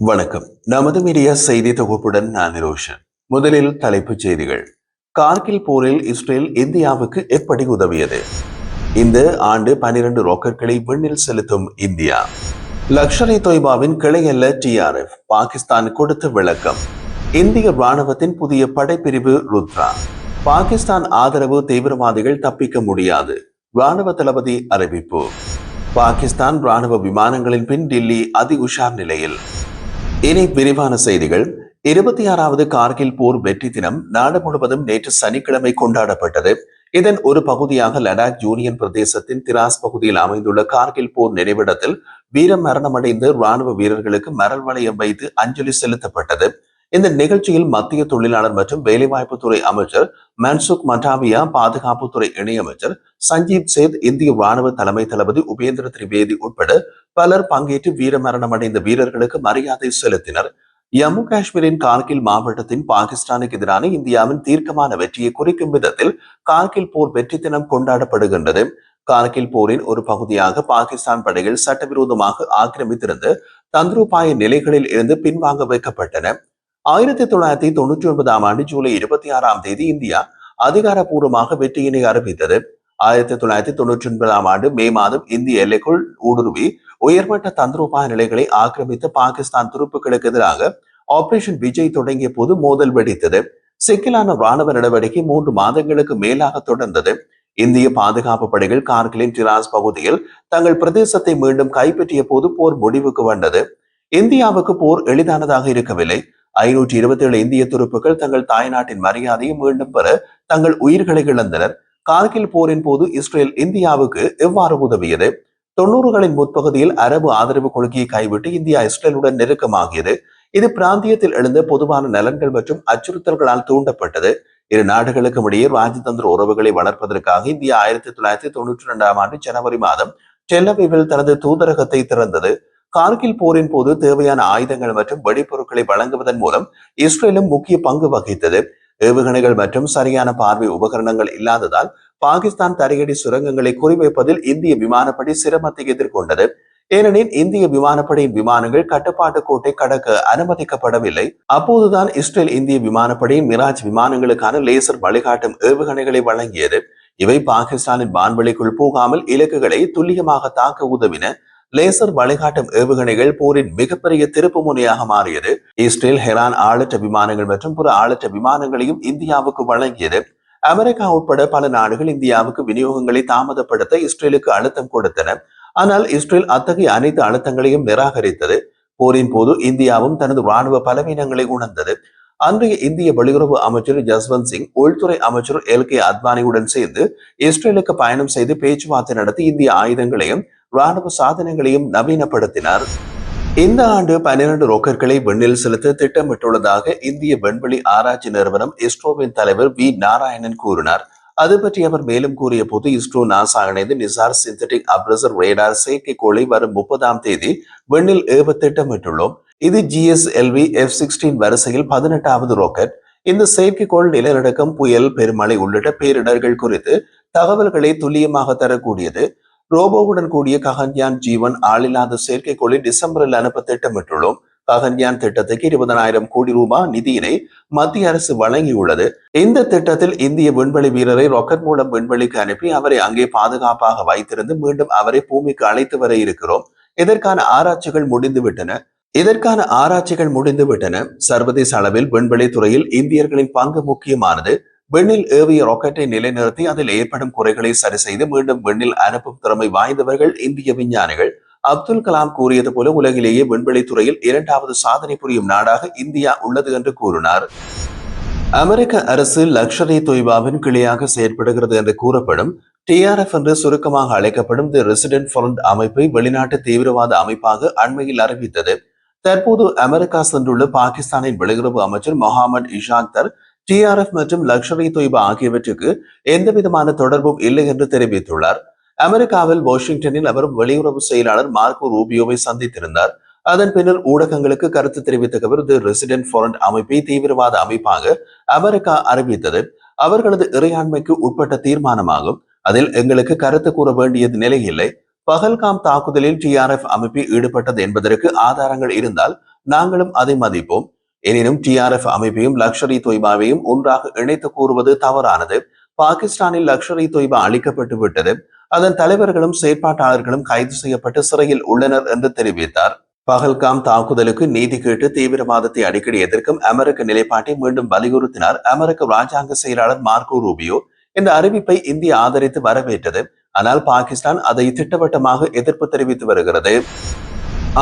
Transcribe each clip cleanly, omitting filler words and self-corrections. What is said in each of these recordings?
வணக்கம். நமது மீடியா செய்தி தொகுப்புடன் நான் நிரோஷன். முதலில் தலைப்புச் செய்திகள். கார்கில் போரில் இஸ்ரேல் இந்தியாவுக்கு எப்படி உதவியது? இந்த ஆண்டு 12 ராக்கெட்களை விண்ணில் செலுத்தும் இந்தியா. லஷ்கர்-இ தொய்பாவின் கிளையல்ல TRF, பாகிஸ்தான் கொடுத்த விளக்கம். இந்திய ராணுவத்தின் புதிய படைப்பிரிவு ருத்ரா. பாகிஸ்தான் ஆதரவு தீவிரவாதிகள் தப்பிக்க முடியாது, ராணுவ தளபதி அறிவிப்பு. பாகிஸ்தான் ராணுவ விமானங்களின் பின் டில்லி அதி உஷார் நிலையில். இனி விரிவான செய்திகள். 26வது கார்கில் போர் வெற்றி தினம் நாடு முழுவதும் நேற்று சனிக்கிழமை கொண்டாடப்பட்டது. இதன் ஒரு பகுதியாக லடாக் யூனியன் பிரதேசத்தின் திராஸ் பகுதியில் அமைந்துள்ள கார்கில் போர் நினைவிடத்தில் வீர மரணமடைந்த ராணுவ வீரர்களுக்கு மரல் வளையம் வைத்து அஞ்சலி செலுத்தப்பட்டது. இந்த நிகழ்ச்சியில் மத்திய தொழிலாளர் மற்றும் வேலைவாய்ப்புத்துறை அமைச்சர் மன்சுக் மண்டாவியா, பாதுகாப்புத்துறை இணையமைச்சர் சஞ்சீப் சேத், இந்திய ராணுவ தலைமை தளபதி உபேந்திர திரிவேதி உட்பட பலர் பங்கேற்று வீரமரணம் அடைந்த வீரர்களுக்கு மரியாதை செலுத்தினர். ஜம்மு காஷ்மீரின் கார்கில் மாவட்டத்தின் பாகிஸ்தானுக்கு எதிரான இந்தியாவின் தீர்க்கமான வெற்றியை குறிக்கும் விதத்தில் கார்கில் போர் வெற்றி தினம் கொண்டாடப்படுகின்றது. கார்கில் போரின் ஒரு பகுதியாக பாகிஸ்தான் படைகள் சட்டவிரோதமாக ஆக்கிரமித்திருந்த தந்திரோபாய நிலைகளில் இருந்து பின்வாங்க வைக்கப்பட்டன. 1999ஆம் ஆண்டு ஜூலை 26ஆம் தேதி இந்தியா அதிகாரப்பூர்வமாக வெற்றியினை அறிவித்தது. 1999ஆம் ஆண்டு மே மாதம் இந்திய எல்லைக்குள் ஊடுருவி உயர்மட்ட தந்திரோபாய நிலைகளை ஆக்கிரமித்த பாகிஸ்தான் துருப்புகளுக்கு எதிராக ஆபரேஷன் விஜய் தொடங்கிய போது மோதல் வெடித்தது. சிக்கலான ராணுவ நடவடிக்கை 3 மாதங்களுக்கு மேலாக தொடர்ந்தது. இந்திய பாதுகாப்பு படைகள் கார்கிலின் டிராஸ் பகுதியில் தங்கள் பிரதேசத்தை மீண்டும் கைப்பற்றிய போது போர் முடிவுக்கு வந்தது. இந்தியாவுக்கு போர் எளிதானதாக இருக்கவில்லை. 527 இந்திய துருப்புகள் தங்கள் தாய்நாட்டின் மரியாதையை மீண்டும் பெற தங்கள் உயிர்களை இழந்தனர். கார்கில் போரின் போது இஸ்ரேல் இந்தியாவுக்கு எவ்வாறு உதவியது? 90களின் முற்பகுதியில் அரபு ஆதரவு கொள்கையை கைவிட்டு இந்தியா இஸ்ரேலுடன் நெருக்கமாகியது. இது பிராந்தியத்தில் எழுந்த பொதுவான நலன்கள் மற்றும் அச்சுறுத்தல்களால் தூண்டப்பட்டது. இரு நாடுகளுக்கும் இடையே ராஜதந்திர உறவுகளை வளர்ப்பதற்காக இந்தியா 1992ஆம் ஆண்டு ஜனவரி மாதம் டெல்-அவிவில் தனது தூதரகத்தை திறந்தது. கார்கில் போரின் போது தேவையான ஆயுதங்கள் மற்றும் வெடிப்பொருட்களை வழங்குவதன் மூலம் இஸ்ரேலும் முக்கிய பங்கு வகித்தது. ஏவுகணைகள் மற்றும் சரியான பார்வை உபகரணங்கள் இல்லாததால் பாகிஸ்தான் தரையடி சுரங்கங்களை குறிவைப்பதில் இந்திய விமானப்படை சிரமத்தை எதிர்கொண்டது. ஏனெனில் இந்திய விமானப்படையின் விமானங்கள் கட்டுப்பாட்டு கோட்டை கடக்க அனுமதிக்கப்படவில்லை. அப்போதுதான் இஸ்ரேல் இந்திய விமானப்படையின் மிராஜ் விமானங்களுக்கான லேசர் வழிகாட்டும் ஏவுகணைகளை வழங்கியது. இவை பாகிஸ்தானின் வான்வெளிக்குள் போகாமல் இலக்குகளை துல்லியமாக தாக்க உதவின. லேசர் வழிகாட்டும் ஏவுகணைகள் போரின் மிகப்பெரிய திருப்பு முனையாக மாறியது. இஸ்ரேல் ஹெரான் ஆளற்ற விமானங்கள் மற்றும் பிற ஆளற்ற விமானங்களையும் இந்தியாவுக்கு வழங்கியது. அமெரிக்கா உட்பட பல நாடுகள் இந்தியாவுக்கு விநியோகங்களை தாமதப்படுத்த இஸ்ரேலுக்கு அழுத்தம் கொடுத்தன. ஆனால் இஸ்ரேல் அத்தகைய அனைத்து அழுத்தங்களையும் நிராகரித்தது. போரின் போது இந்தியாவும் தனது ராணுவ பலவீனங்களை உணர்ந்தது. அன்றைய இந்திய வெளியுறவு அமைச்சர் ஜஸ்வந்த் சிங் உள்துறை அமைச்சர் LK அத்வானியுடன் சேர்ந்து இஸ்ரேலுக்கு பயணம் செய்து பேச்சுவார்த்தை நடத்தி இந்திய ஆயுதங்களையும் ராணுவ சாதனங்களையும் நவீனப்படுத்தினார். இந்த ஆண்டு 12 ராக்கெட்களை விண்ணில் செலுத்த திட்டமிட்டுள்ளதாக இந்திய விண்வெளி ஆராய்ச்சி நிறுவனம் இஸ்ரோவின் தலைவர் V நாராயணன் கூறினார். அது பற்றி அவர் மேலும் கூறிய போது, இஸ்ரோ நாசா இணைந்து நிசார் சிந்தட்டிக் அப்ரசர் ரேடார் செயற்கைக்கோளை வரும் 30ஆம் தேதி விண்ணில் ஏவ திட்டமிட்டுள்ளோம். இது GSLV F-16 வரிசையில் 18வது ராக்கெட். இந்த செயற்கைக்கோள் நிலநடுக்கம், புயல், பெருமழை உள்ளிட்ட பேரிடர்கள் குறித்து தகவல்களை துல்லியமாக தரக்கூடியது. ரோபோவுடன் கூடிய ககன்யான் G1 ஆளில்லாத செயற்கைக்கோளை டிசம்பரில் அனுப்ப திட்டமிட்டுள்ளோம். ககன்யான் திட்டத்துக்கு 20,000 கோடி ரூபாய் நிதியினை மத்திய அரசு வழங்கியுள்ளது. இந்த திட்டத்தில் இந்திய விண்வெளி வீரரை ராக்கெட் மூலம் விண்வெளிக்கு அனுப்பி அவரை அங்கே பாதுகாப்பாக வைத்திருந்து மீண்டும் அவரை பூமிக்கு அழைத்து வர இருக்கிறோம். இதற்கான ஆராய்ச்சிகள் முடிந்துவிட்டன. சர்வதேச அளவில் விண்வெளி துறையில் இந்தியர்களின் பங்கு முக்கியமானது. விண்ணில் ஏவிய ராக்கெட்டை நிலைநிறுத்தி அதில் ஏற்படும் குறைகளை சரி செய்து மீண்டும் விண்ணில் அனுப்பும் திறமை வாய்ந்தவர்கள் இந்திய விஞ்ஞானிகள். அப்துல் கலாம் கூறியது போல உலகிலேயே விண்வெளி துறையில் 2வது சாதனை புரியும் நாடாக இந்தியா உள்ளது என்று கூறினார். அமெரிக்க அரசு லஷ்கர்-இ தொய்பாவின் கிளையாக செயற்படுகிறது என்று கூறப்படும் TRF என்று சுருக்கமாக அழைக்கப்படும் தி ரெசிடென்ட் ஃப்ரண்ட் அமைப்பை வெளிநாட்டு தீவிரவாத அமைப்பாக அண்மையில் அறிவித்தது. தற்போது அமெரிக்கா சென்றுள்ள பாகிஸ்தானின் வெளியுறவு அமைச்சர் முகமது இஷாக்தர் TRF மற்றும் லஷ்கர்-இ தொய்பா ஆகியவற்றுக்கு எந்தவிதமான தொடர்பும் இல்லை என்று தெரிவித்துள்ளார். அமெரிக்காவில் வாஷிங்டனில் அவர் வெளியுறவு செயலாளர் மார்க்கோ ரூபியோவை சந்தித்திருந்தார். அதன் பின்னர் ஊடகங்களுக்கு கருத்து தெரிவித்த அவர் தி ரெசிடென்ட் ஃப்ரண்ட் அமைப்பை தீவிரவாத அமைப்பாக அமெரிக்கா அறிவித்தது அவர்களது இறையாண்மைக்கு உட்பட்ட தீர்மானமாகும். அதில் எங்களுக்கு கருத்து கூற வேண்டியது நிலை இல்லை. பகல்காம் தாக்குதலில் TRF அமைப்பு ஈடுபட்டது என்பதற்கு ஆதாரங்கள் இருந்தால் நாங்களும் அதை மதிப்போம். எனினும் டிஆர்எஃப் அமைப்பையும் லக்ஷர் இ தொய்பாவையும் ஒன்றாக இணைத்து கூறுவது தவறானது. பாகிஸ்தானில் லக்ஷர் இ தொய்பா அளிக்கப்பட்டு விட்டது. அதன் தலைவர்களும் செயற்பாட்டாளர்களும் கைது செய்யப்பட்டு சிறையில் உள்ளனர் என்று தெரிவித்தார். பகல்காம் தாக்குதலுக்கு நீதி கேட்டு தீவிரவாதத்தை அடிக்கடி எதிர்க்கும் அமெரிக்க நிலைப்பாட்டை மீண்டும் வலியுறுத்தினார் அமெரிக்க ராஜாங்க செயலாளர் மார்க்கோ ரூபியோ. இந்த அறிவிப்பை இந்தியா ஆதரித்து வரவேற்றது. ஆனால் பாகிஸ்தான் அதை திட்டவட்டமாக எதிர்ப்பு தெரிவித்து வருகிறது.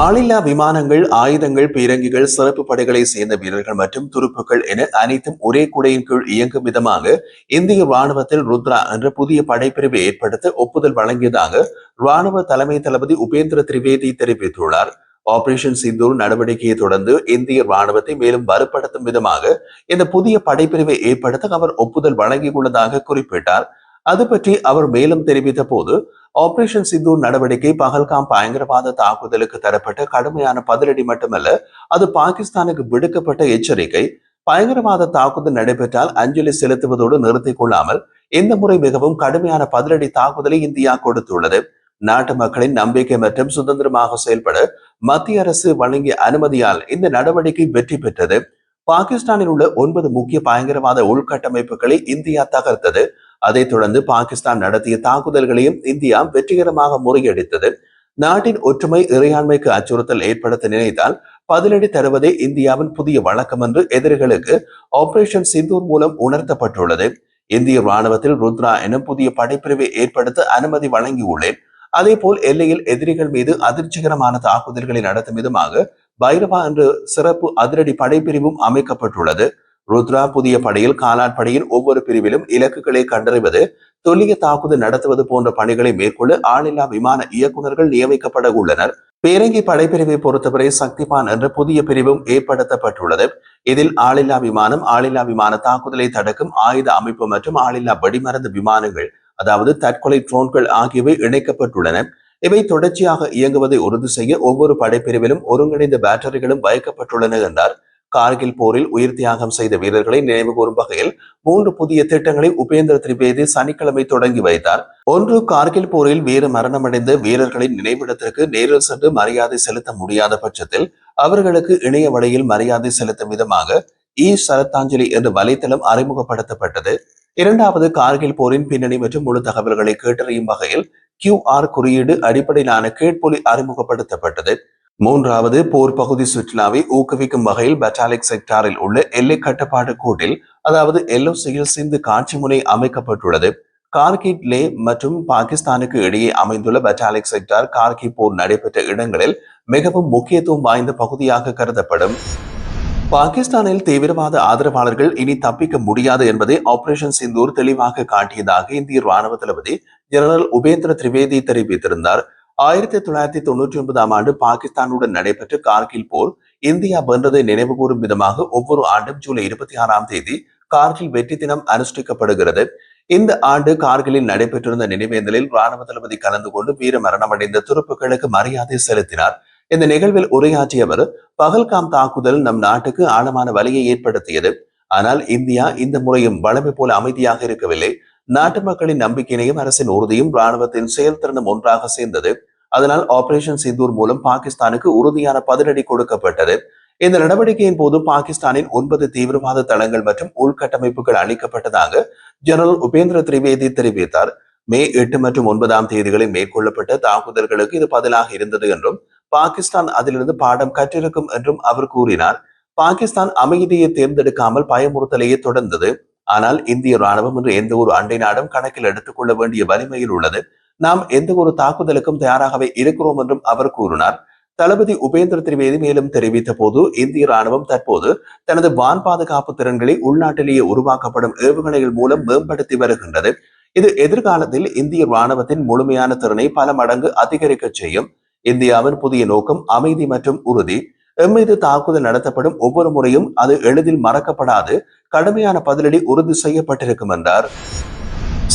ஆளில்லா விமானங்கள், ஆயுதங்கள், பீரங்கிகள், சிறப்பு படைகளை சேர்ந்த வீரர்கள் மற்றும் துருப்புகள் என அனைத்தும் ஒரே குடையின் கீழ் இயங்கும் விதமாக இந்திய ராணுவத்தில் ருத்ரா என்ற புதிய படைப்பிரிவை ஏற்படுத்த ஒப்புதல் வழங்கியதாக ராணுவ தலைமை தளபதி உபேந்திர திரிவேதி தெரிவித்துள்ளார். ஆபரேஷன் சிந்தூர் நடவடிக்கையை தொடர்ந்து இந்திய ராணுவத்தை மேலும் வலுப்படுத்தும் விதமாக இந்த புதிய படைப்பிரிவை ஏற்படுத்த அவர் ஒப்புதல் வழங்கியுள்ளதாக குறிப்பிட்டார். அது பற்றி அவர் மேலும் தெரிவித்த போது, ஆபரேஷன் சிந்தூர் நடவடிக்கை பகல்காம் பயங்கரவாத தாக்குதலுக்கு தரப்பட்ட கடுமையான பதிலடி மட்டுமல்ல, அது பாகிஸ்தானுக்கு விடுக்கப்பட்ட எச்சரிக்கை. பயங்கரவாத தாக்குதல் நடைபெற்றால் அஞ்சலி செலுத்துவதோடு நிறுத்திக் கொள்ளாமல் இந்த முறை மிகவும் கடுமையான பதிலடி தாக்குதலை இந்தியா கொடுத்துள்ளது. நாட்டு மக்களின் நம்பிக்கை மற்றும் சுதந்திரமாக செயல்பட மத்திய அரசு வழங்கிய அனுமதியால் இந்த நடவடிக்கை வெற்றி பெற்றது. பாகிஸ்தானில் உள்ள 9 முக்கிய பயங்கரவாத உள்கட்டமைப்புகளை இந்தியா தகர்த்தது. அதைத் தொடர்ந்து பாகிஸ்தான் நடத்திய தாக்குதல்களையும் இந்தியா வெற்றிகரமாக முறியடித்தது. நாட்டின் ஒற்றுமை, இறையாண்மைக்கு அச்சுறுத்தல் ஏற்படுத்த நினைத்தால் பதிலடி தருவதே இந்தியாவின் புதிய வழக்கம் என்று எதிரிகளுக்கு ஆபரேஷன் சிந்தூர் மூலம் உணர்த்தப்பட்டுள்ளது. இந்திய ராணுவத்தில் ருத்ரா எனும் புதிய படைப்பிரிவை ஏற்படுத்த அனுமதி வழங்கியுள்ளேன். அதே போல் எல்லையில் எதிரிகள் மீது அதிர்ச்சிகரமான தாக்குதல்களை நடத்தும் விதமாக பைரவா என்ற சிறப்பு அதிரடி படைப்பிரிவும் அமைக்கப்பட்டுள்ளது. ருத்ரா புதிய படையில் காலாட்படையின் ஒவ்வொரு பிரிவிலும் இலக்குகளை கண்டறிவது, துல்லிய தாக்குதல் நடத்துவது போன்ற பணிகளை மேற்கொள்ள ஆளில்லா விமான இயக்குநர்கள் நியமிக்கப்பட உள்ளனர். பீரங்கி படைப்பிரிவை பொறுத்தவரை சக்திபான் என்ற புதிய பிரிவும் ஏற்படுத்தப்பட்டுள்ளது. இதில் ஆளில்லா விமானம், ஆளில்லா விமான தாக்குதலை தடுக்கும் ஆயுத அமைப்பு மற்றும் ஆளில்லா வெடிமருந்து விமானங்கள், அதாவது தற்கொலை ட்ரோன்கள் ஆகியவை இணைக்கப்பட்டுள்ளன. இவை தொடர்ச்சியாக இயங்குவதை உறுதி செய்ய ஒவ்வொரு படைப்பிரிவிலும் ஒருங்கிணைந்த பேட்டரிகளும் வைக்கப்பட்டுள்ளன என்றார். கார்கில் போரில் உயிர் தியாகம் செய்த வீரர்களை நினைவு கூறும் வகையில் 3 புதிய திட்டங்களை உபேந்திர திரிவேதி சனிக்கிழமை தொடங்கி வைத்தார். ஒன்று, கார்கில் போரில் வீர மரணமடைந்த வீரர்களின் நினைவிடத்திற்கு நேரில் சென்று மரியாதை செலுத்த முடியாத பட்சத்தில் அவர்களுக்கு இணைய வழியில் மரியாதை செலுத்தும் விதமாக சரத்தாஞ்சலி என்ற வலைத்தளம் அறிமுகப்படுத்தப்பட்டது. இரண்டாவது, கார்கில் போரின் பின்னணி மற்றும் முழு தகவல்களை கேட்டறியும் வகையில் QR குறியீடு அடிப்படையிலான கேட்பொலி அறிமுகப்படுத்தப்பட்டது. மூன்றாவது, போர் பகுதி சுற்றுலாவை ஊக்குவிக்கும் வகையில் பட்டாலிக் செக்டாரில் உள்ள எல்லை கட்டுப்பாட்டு கோட்டில், அதாவது LOCயில் சிந்து காட்சி முனை அமைக்கப்பட்டுள்ளது. கார்கில், லே மற்றும் பாகிஸ்தானுக்கு இடையே அமைந்துள்ள பட்டாலிக் செக்டார் கார்கி போர் நடைபெற்ற இடங்களில் மிகவும் முக்கியத்துவம் வாய்ந்த பகுதியாக கருதப்படும். பாகிஸ்தானில் தீவிரவாத ஆதரவாளர்கள் இனி தப்பிக்க முடியாது என்பதை ஆபரேஷன் சிந்தூர் தெளிவாக காட்டியதாக இந்திய ராணுவ தளபதி ஜெனரல் உபேந்திர திரிவேதி தெரிவித்திருந்தார். 1999ஆம் ஆண்டு பாகிஸ்தானுடன் நடைபெற்ற கார்கில் போர் இந்தியா வென்றதை நினைவுகூறும் விதமாக ஒவ்வொரு ஆண்டும் ஜூலை 26ஆம் தேதி கார்கில் வெற்றி தினம் அனுஷ்டிக்கப்படுகிறது. இந்த ஆண்டு கார்கிலில் நடைபெற்றிருந்த நினைவேந்தலில் ராணுவ தளபதி கலந்து கொண்டு வீர மரணமடைந்த துருப்புகளுக்கு மரியாதை செலுத்தினார். இந்த நிகழ்வில் உரையாற்றிய அவர், பகல்காம் தாக்குதல் நம் நாட்டுக்கு ஆழமான வலியை ஏற்படுத்தியது. ஆனால் இந்தியா இந்த முறையும் வளமை போல அமைதியாக இருக்கவில்லை. நாட்டு மக்களின் நம்பிக்கையினையும் அரசின் உறுதியும் ராணுவத்தின் செயல்திறனும் ஒன்றாக சேர்ந்தது. அதனால் ஆபரேஷன் சிந்தூர் மூலம் பாகிஸ்தானுக்கு உறுதியான பதிலடி கொடுக்கப்பட்டது. இந்த நடவடிக்கையின் போது பாகிஸ்தானின் 9 தீவிரவாத தளங்கள் மற்றும் உள்கட்டமைப்புகள் அளிக்கப்பட்டதாக ஜெனரல் உபேந்திர திரிவேதி தெரிவித்தார். மே 8 மற்றும் 9ஆம் தேதிகளில் மேற்கொள்ளப்பட்ட தாக்குதல்களுக்கு இது பதிலாக இருந்தது என்றும் பாகிஸ்தான் அதிலிருந்து பாடம் கற்றிருக்கும் என்றும் அவர் கூறினார். பாகிஸ்தான் அமைதியை தேர்ந்தெடுக்காமல் பயமுறுத்தலையே தொடர்ந்தது. ஆனால் இந்திய ராணுவம் இன்று எந்த ஒரு அண்டை நாடும் கணக்கில் எடுத்துக் கொள்ள வேண்டிய வலிமையில் உள்ளது. நாம் எந்த ஒரு தாக்குதலுக்கும் தயாராகவே இருக்கிறோம் என்றும் அவர் கூறினார். தளபதி உபேந்திர திரிவேதி மேலும் தெரிவித்த போது, இந்திய ராணுவம் தற்போது தனது வான் பாதுகாப்பு திறன்களை உள்நாட்டிலேயே உருவாக்கப்படும் ஏவுகணைகள் மூலம் மேம்படுத்தி வருகின்றது. இது எதிர்காலத்தில் இந்திய ராணுவத்தின் முழுமையான திறனை பல மடங்கு அதிகரிக்க செய்யும். இந்தியாவின் புதிய நோக்கம் அமைதி மற்றும் உறுதி. எம்மீது தாக்குதல் நடத்தப்படும் ஒவ்வொரு முறையும் அது எளிதில் மறக்கப்படாது, கடுமையான பதிலடி உறுதி செய்யப்பட்டிருக்கும் என்றார்.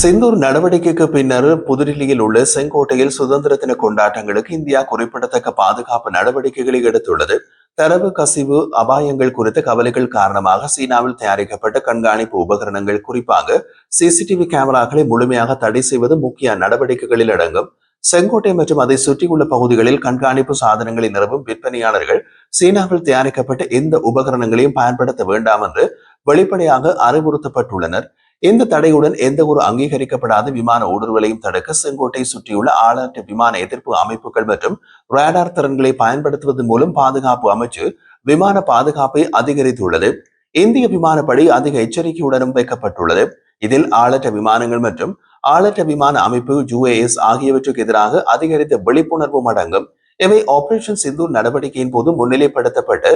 சிந்தூர் நடவடிக்கைக்கு பின்னர் புதுடில்லியில் உள்ள செங்கோட்டையில் சுதந்திர தின கொண்டாட்டங்களுக்கு இந்தியா குறிப்பிடத்தக்க பாதுகாப்பு நடவடிக்கைகளை எடுத்துள்ளது. தரவு கசிவு அபாயங்கள் குறித்த கவலைகள் காரணமாக சீனாவில் தயாரிக்கப்பட்ட கண்காணிப்பு உபகரணங்கள், குறிப்பாக CCTV கேமராக்களை முழுமையாக தடை செய்வது முக்கிய நடவடிக்கைகளில் அடங்கும். செங்கோட்டை மற்றும் அதை சுற்றியுள்ள பகுதிகளில் கண்காணிப்பு சாதனங்களை நிறுவும் விற்பனையாளர்கள் சீனாவில் தயாரிக்கப்பட்ட எந்த உபகரணங்களையும் பயன்படுத்த வேண்டாம் என்று வெளிப்படையாக அறிவுறுத்தப்பட்டுள்ளனர். இந்த தடையுடன் எந்த ஒரு அங்கீகரிக்கப்படாத விமான ஊடுருவலையும் தடுக்க செங்கோட்டை சுற்றியுள்ள ஆளற்ற விமான எதிர்ப்பு அமைப்புகள் மற்றும் ரேடார் திறன்களை பயன்படுத்துவதன் மூலம் பாதுகாப்பு அமைச்சு விமான பாதுகாப்பை அதிகரித்துள்ளது. இந்திய விமானப்படை அதிக எச்சரிக்கையுடனும் வைக்கப்பட்டுள்ளது. இதில் ஆளற்ற விமானங்கள் மற்றும் ஆளற்ற விமான அமைப்பு UAS ஆகியவற்றுக்கு எதிராக அதிகரித்த விழிப்புணர்வும் அடங்கும். இவை ஆபரேஷன் சிந்தூர் நடவடிக்கையின் போது முன்னிலைப்படுத்தப்பட்ட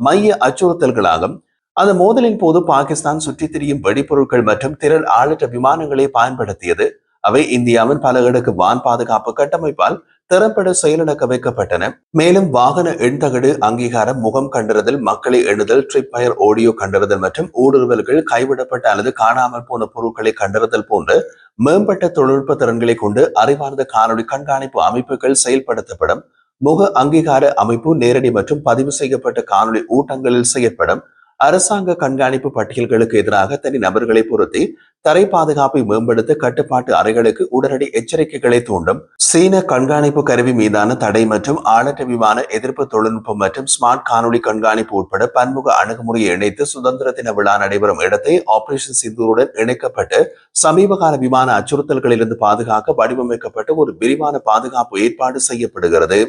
மைய அச்சுறுத்தல்களாகும். அந்த மோதலின் போது பாகிஸ்தான் சுற்றித் திரியும் வெடிப்பொருட்கள் மற்றும் திரள் ஆளற்ற விமானங்களை பயன்படுத்தியது. அவை இந்தியாவின் பல அடுக்கு வான் பாதுகாப்பு கட்டமைப்பால் திறம்பட செயலிழக்க வைக்கப்பட்டன. மேலும் வாகன எண்தகடு அங்கீகாரம், முகம் கண்டறிதல், மக்களை எண்ணுதல், ட்ரிப் பயர் ஆடியோ கண்டறிதல் மற்றும் ஊடுருவல்கள், கைவிடப்பட்ட அல்லது காணாமல் போன பொருட்களை கண்டறிதல் போன்ற மேம்பட்ட தொழில்நுட்ப திறன்களை கொண்டு அறிவார்ந்த காணொலி கண்காணிப்பு அமைப்புகள் செயல்படுத்தப்படும். முக அங்கீகார அமைப்பு நேரடி மற்றும் பதிவு செய்யப்பட்ட காணொலி ஊட்டங்களில் செயற்படும். அரசாங்க கண்காணிப்பு பட்டியல்களுக்கு எதிராக தனி நபர்களை பொருத்தி தரை பாதுகாப்பை மேம்படுத்த கட்டுப்பாட்டு அறைகளுக்கு உடனடி எச்சரிக்கைகளை தூண்டும். சீன கண்காணிப்பு கருவி மீதான தடை மற்றும் ஆளற்ற விமான எதிர்ப்பு தொழில்நுட்பம் மற்றும் ஸ்மார்ட் காணொலி கண்காணிப்பு உட்பட பன்முக அணுகுமுறையை இணைத்து சுதந்திர தின விழா நடைபெறும் இடத்தை ஆபரேஷன் சிந்தூருடன் இணைக்கப்பட்டு சமீபகால விமான அச்சுறுத்தல்களிலிருந்து பாதுகாக்க வடிவமைக்கப்பட்ட ஒரு விரிவான பாதுகாப்பு ஏற்பாடு செய்யப்படுகிறது.